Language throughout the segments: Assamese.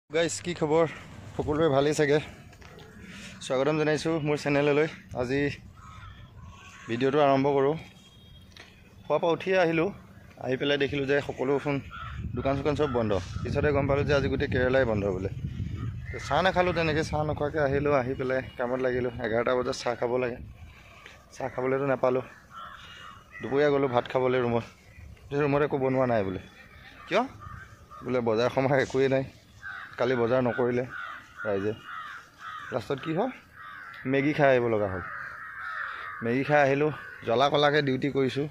গাইজ কি খবৰ সকলোৰে ভালেই চাগে স্বাগতম জনাইছোঁ মোৰ চেনেললৈ আজি ভিডিঅ'টো আৰম্ভ কৰোঁ খোৱাৰ পৰা উঠিয়ে আহিলোঁ আহি পেলাই দেখিলোঁ যে সকলোখন দোকান চোকান চব বন্ধ পিছতে গম পালোঁ যে আজি গোটেই কেৰেলাই বন্ধ বোলে চাহ নাখালোঁ তেনেকৈ চাহ নোখোৱাকৈ আহিলোঁ আহি পেলাই কামত লাগিলোঁ 11টা বজাত চাহ খাব লাগে চাহ খাবলৈতো নাপালোঁ দুপৰীয়া গ'লোঁ ভাত খাবলৈ ৰুমত একো বনোৱা নাই বোলে কিয় বোলে বজাৰ সমাৰ একোৱেই নাই কালি বজাৰ নকৰিলে ৰাইজে লাষ্টত কি হ'ল মেগী খাই আহিব লগা হ'ল মেগী খাই আহিলোঁ জ্বলা কলাকৈ ডিউটি কৰিছোঁ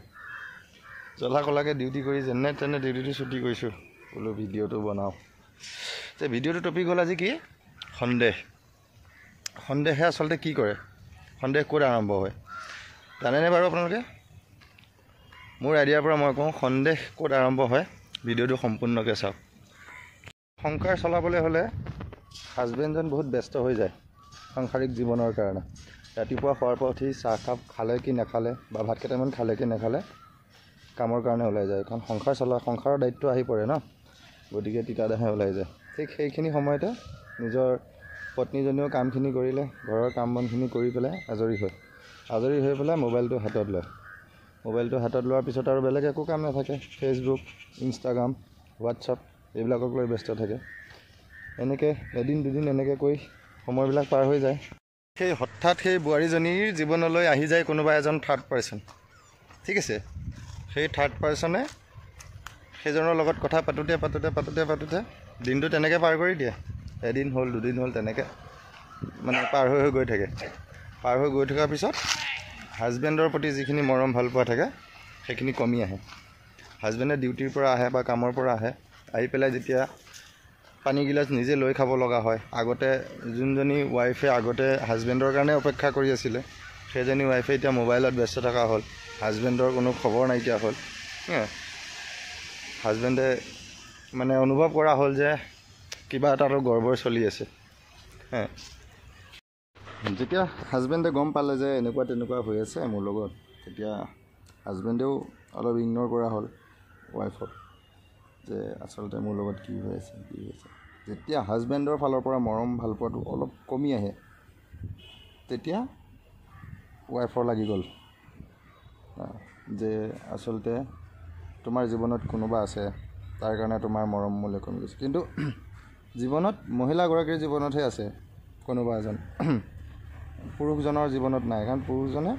জ্বলা কলাকৈ ডিউটি কৰি যেনে তেনে ডিউটিটো ছুটি কৰিছোঁ বোলো ভিডিঅ'টো বনাওঁ যে ভিডিঅ'টো টপিক হ'ল আজি কি সন্দেহে আচলতে কি কৰে সন্দেহ ক'ত আৰম্ভ হয় জানেনে বাৰু আপোনালোকে মোৰ আইডিয়াৰ পৰা মই কওঁ সন্দেহ ক'ত আৰম্ভ হয় ভিডিঅ'টো সম্পূৰ্ণকৈ চাওক সংসাৰ চলাবলৈ হ'লে হাজবেণ্ডজন বহুত ব্যস্ত হৈ যায় সাংসাৰিক জীৱনৰ কাৰণে ৰাতিপুৱা খোৱাৰ পৰা উঠি চাহকাপ খালে কি নাখালে বা ভাত কেইটামান খালে কি নাখালে কামৰ কাৰণে ওলাই যায় কাৰণ সংসাৰৰ দায়িত্ব আহি পৰে ন গতিকে তিতাদাহে ওলাই যায় ঠিক সেইখিনি সময়তে নিজৰ পত্নীজনীও কামখিনি কৰিলে ঘৰৰ কাম বনখিনি কৰি পেলাই আজৰি হৈ পেলাই মোবাইলটো হাতত লয় মোবাইলটো হাতত লোৱাৰ পিছত আৰু বেলেগ একো কাম নাথাকে ফেচবুক ইনষ্টাগ্ৰাম হোৱাটছআপ এইবিলাকক লৈ ব্যস্ত থাকে এনেকৈ এদিন দুদিন এনেকৈ কৈ সময়বিলাক পাৰ হৈ যায় সেই হঠাৎ সেই বোৱাৰীজনীৰ জীৱনলৈ আহি যায় কোনোবা এজন থাৰ্ড পাৰ্চন ঠিক আছে সেই থাৰ্ড পাৰ্চনে সেইজনৰ লগত কথা পাতোঁতে দিনটো তেনেকৈ পাৰ কৰি দিয়ে এদিন হ'ল দুদিন হ'ল তেনেকৈ মানে পাৰ হৈ গৈ থাকে পাৰ হৈ গৈ থকাৰ পিছত হাজবেণ্ডৰ প্ৰতি যিখিনি মৰম ভাল পোৱা থাকে সেইখিনি কমি আহে হাজবেণ্ডে ডিউটিৰ পৰা আহে বা কামৰ পৰা আহি পেলাই যেতিয়া পানীগিলাচ নিজে লৈ খাব লগা হয় আগতে যোনজনী ৱাইফে আগতে হাজবেণ্ডৰ কাৰণে অপেক্ষা কৰি আছিলে সেইজনী ৱাইফে এতিয়া মোবাইলত ব্যস্ত থকা হ'ল হাজবেণ্ডৰ কোনো খবৰ নাইকিয়া হ'ল হাজবেণ্ডে মানে অনুভৱ কৰা হ'ল যে কিবা এটাতো গৰ্বৰ চলি আছে যেতিয়া হাজবেণ্ডে গম পালে যে এনেকুৱা তেনেকুৱা হৈ আছে মোৰ লগত তেতিয়া হাজবেণ্ডেও অলপ ইগন'ৰ কৰা হ'ল ৱাইফক যে আচলতে মোৰ লগত কি হৈ আছে যেতিয়া হাজবেণ্ডৰ ফালৰ পৰা মৰম ভাল পোৱাটো অলপ কমি আহে তেতিয়া ৱাইফৰ লাগি গ'ল যে আচলতে তোমাৰ জীৱনত কোনোবা আছে তাৰ কাৰণে তোমাৰ মৰম মূল্য কমি গৈছে কিন্তু জীৱনত মহিলাগৰাকীৰ জীৱনতহে আছে কোনোবা এজন পুৰুষজনৰ জীৱনত নাই কাৰণ পুৰুষজনে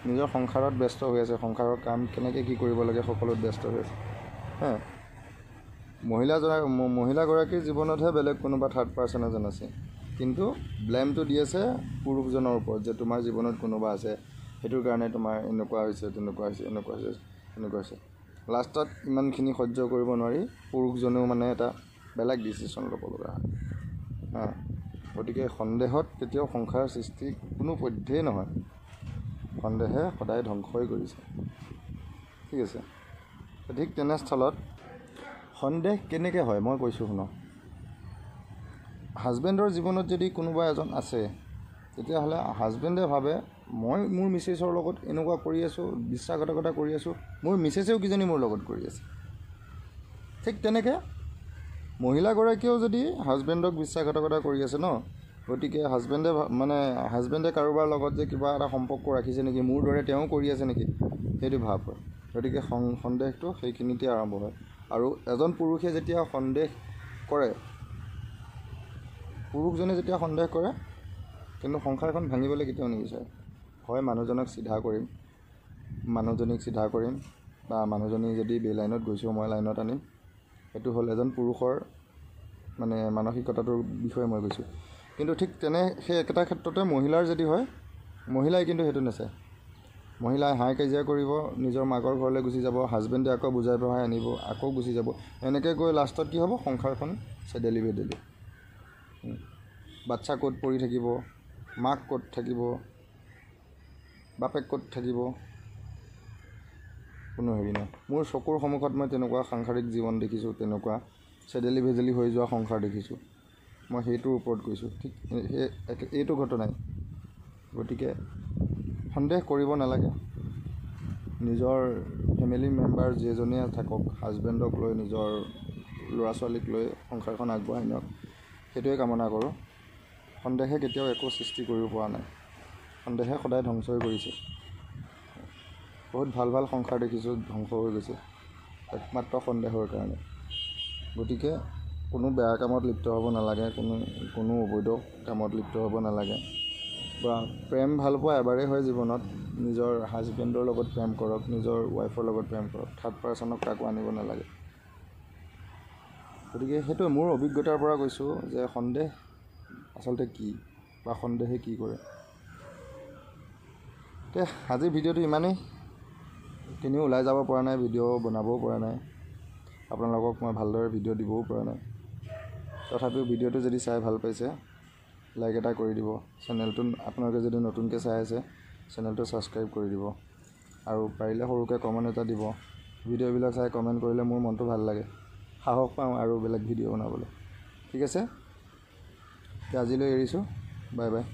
নিজৰ সংসাৰত ব্যস্ত হৈ আছে সংসাৰৰ কাম কেনেকৈ কি কৰিব লাগে সকলোত ব্যস্ত হৈ আছে মহিলাগৰাকীৰ জীৱনতহে বেলেগ কোনোবা থাৰ্ড পাৰ্চন এজন আছে কিন্তু ব্লেমটো দি আছে পুৰুষজনৰ ওপৰত যে তোমাৰ জীৱনত কোনোবা আছে সেইটোৰ কাৰণে তোমাৰ এনেকুৱা হৈছে লাষ্টত ইমানখিনি সহ্য কৰিব নোৱাৰি পুৰুষজনেও মানে এটা বেলেগ ডিচিশ্যন ল'ব লগা হয় গতিকে সন্দেহত কেতিয়াও সংসাৰ সৃষ্টি কোনো পধ্যেই নহয় সন্দেহে সদায় ধ্বংসই কৰিছে ঠিক আছে ঠিক তেনেস্থলত সন্দেহ কেনেকৈ হয় মই কৈছোঁ শুনক হাজবেণ্ডৰ জীৱনত যদি কোনোবা এজন আছে তেতিয়াহ'লে হাজবেণ্ডে ভাবে মই মোৰ মিছেছৰ লগত এনেকুৱা কৰি আছোঁ বিশ্বাসঘাতকতা কৰি আছোঁ মোৰ মিছেছেও কিজনী মোৰ লগত কৰি আছে ঠিক তেনেকৈ মহিলাগৰাকীয়েও যদি হাজবেণ্ডক বিশ্বাসঘাতকতা কৰি আছে ন গতিকে হাজবেণ্ডে কাৰোবাৰ লগত যে কিবা এটা সম্পৰ্ক ৰাখিছে নেকি মোৰ দৰে তেওঁ কৰি আছে নেকি সেইটো ভাৱ হয় গতিকে সন্দেহটো সেইখিনিতে আৰম্ভ হয় আৰু এজন পুৰুষে যেতিয়া সন্দেহ কৰে কিন্তু সংসাৰখন ভাঙিবলৈ কেতিয়াও নিবিচাৰে হয় মানুহজনীক চিধা কৰিম বা মানুহজনী যদি বেলাইনত গৈছোঁ মই লাইনত আনিম সেইটো হ'ল এজন পুৰুষৰ মানে মানসিকতাটোৰ বিষয়ে মই কৈছোঁ কিন্তু ঠিক সেই একেটা ক্ষেত্ৰতে মহিলাৰ যদি হয় মহিলাই কিন্তু সেইটো নাচায় মহিলাই হাই কাজিয়া কৰিব নিজৰ মাকৰ ঘৰলৈ গুচি যাব হাজবেণ্ডে আকৌ বুজাই বঢ়াই আনিব আকৌ গুচি যাব এনেকৈ গৈ লাষ্টত কি হ'ব সংসাৰখন চেডেলি বাচ্ছা ক'ত পৰি থাকিব মাক ক'ত থাকিব বাপেক ক'ত থাকিব কোনো হেৰি নাই মোৰ চকুৰ সন্মুখত মই তেনেকুৱা সাংসাৰিক জীৱন দেখিছোঁ তেনেকুৱা চেডেলি ভেজেলি হৈ যোৱা সংসাৰ দেখিছোঁ মই সেইটোৰ ওপৰত কৈছোঁ ঠিক এইটো ঘটনাই গতিকে সন্দেহ কৰিব নালাগে নিজৰ ফেমিলি মেম্বাৰ যিজনীয়ে থাকক হাজবেণ্ডক লৈ নিজৰ ল'ৰা ছোৱালীক লৈ সংসাৰখন আগবঢ়াই নিয়ক সেইটোৱে কামনা কৰোঁ। সন্দেহে কেতিয়াও একো সৃষ্টি কৰিব পৰা নাই, সন্দেহে সদায় ধ্বংসই কৰিছে। বহুত ভাল ভাল সংসাৰ দেখিছোঁ ধ্বংস হৈ গৈছে একমাত্ৰ সন্দেহৰ কাৰণে। গতিকে কোনো বেয়া কামত লিপ্ত হ'ব নালাগে, কোনো অবৈধ কামত লিপ্ত হ'ব নালাগে। বা প্ৰেম ভাল পোৱা এবাৰেই হয় জীৱনত। নিজৰ হাজবেণ্ডৰ লগত প্ৰেম কৰক, নিজৰ ৱাইফৰ লগত প্ৰেম কৰক, থাৰ্ড পাৰ্চনক কাকো আনিব নালাগে। গতিকে সেইটো মোৰ অভিজ্ঞতাৰ পৰা কৈছোঁ যে সন্দেহ আচলতে কি বা সন্দেহে কি কৰে। আজিৰ ভিডিঅ'টো ইমানেই। কেনিও ওলাই যাব পৰা নাই, ভিডিঅ' বনাবও পৰা নাই, আপোনালোকক মই ভালদৰে ভিডিঅ' দিবও পৰা নাই। তথাপিও ভিডিঅ'টো যদি চাই ভাল পাইছে লাইক এটা কৰি দিব। চেনেলটো আপোনালোকে যদি নতুনকৈ চাই আছে চেনেলটো ছাবস্ক্ৰাইব কৰি দিব আৰু পাৰিলে সৰুকৈ কমেণ্ট এটা দিব। ভিডিঅ'বিলাক চাই কমেণ্ট কৰিলে মোৰ মনটো ভাল লাগে, সাহস পাওঁ আৰু বেলেগ ভিডিঅ' বনাবলৈ। ঠিক আছে, আজিলৈ এৰিছোঁ, বাই বাই।